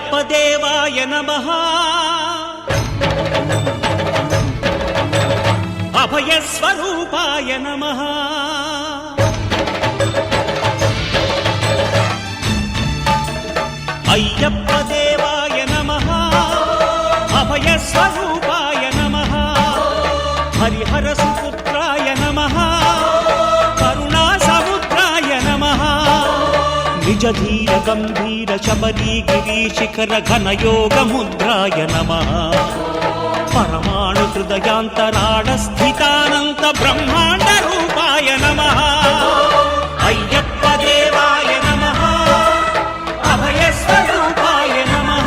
అయ్యప్ప దేవాయ నమః అభయ స్వరూపాయ నమః అయ్యప్ప దేవాయ నమః అభయ స్వరూపాయ నమః హరిహర సుపుత్రాయ నమః కరుణా సముద్రాయ నమః నిజ ధీర గంభీర శబరీ గిరి శిఖర ఘన యోగ ముద్రాయ నమః పరమాణు హృదయాంతరాళ స్థితానంత బ్రహ్మాండ రూపాయ నమః అయ్యప్ప దేవాయ నమః అభయ స్వరూపాయ నమః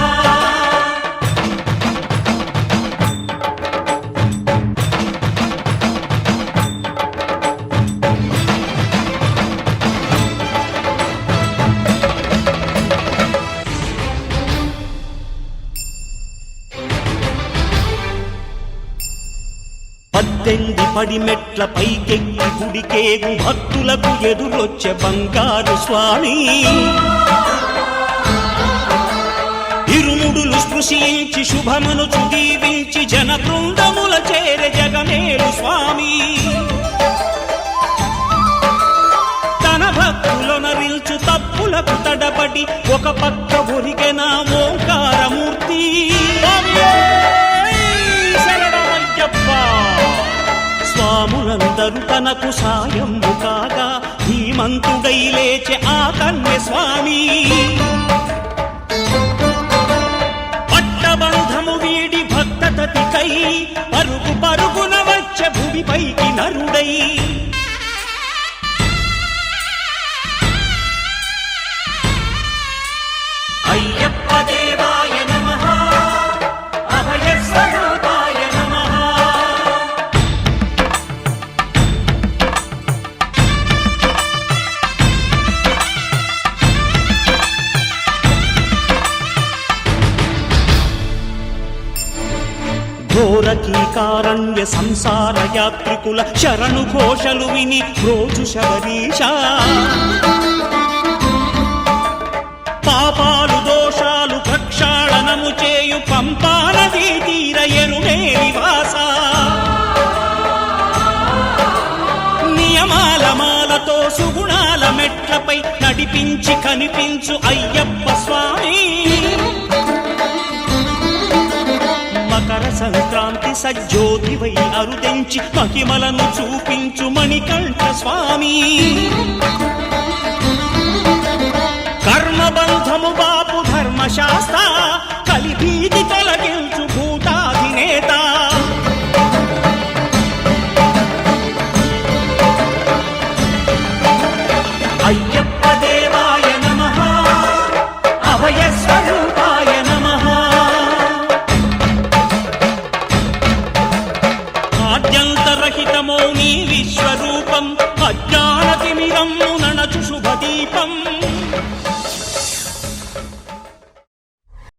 పద్దెంది పడిమెట్ల పైకెక్కి గుడికేగు భక్తులకు ఎదురొచ్చే బంగారు స్వామి ఇరుముడులు స్పృశించి శుభమును దీవించి జన బృందముల చేర జగమేలు స్వామి తన భక్తులొనరిల్చు తప్పులకు తడబడి ఒక పక్క ఒరిగెన ఓంకారమూర్తి స్వాములందరూ తనకు సాయము కాగా ధీమంతుడై లేచె ఆ కన్య స్వామి పట్టబంధము వీడి భక్తతతికై పరుగు పరుగున వచ్చె భూమిపైకి నరుడై అయ్యప్ప దేవాయ నమః అభయ స్వరూపాయ నమః ఘోరకీకారణ్య సంసార యాత్రికుల శరణు ఘోషలు విని రోజు శబరీష పాపాలు దోషాలు ప్రక్షాళనము చేయు పంపా నదీ తీర ఎరుమే నివాస నియమాల మాలతో సుగుణాల మెట్లపై నడిపించి కనిపించు అయ్యప్ప స్వామి మకర సంక్రాంతి సజ్జోతివై అరుదెంచి మహిమలను చూపించు మణికంఠ స్వామి కర్మబంధము బాపు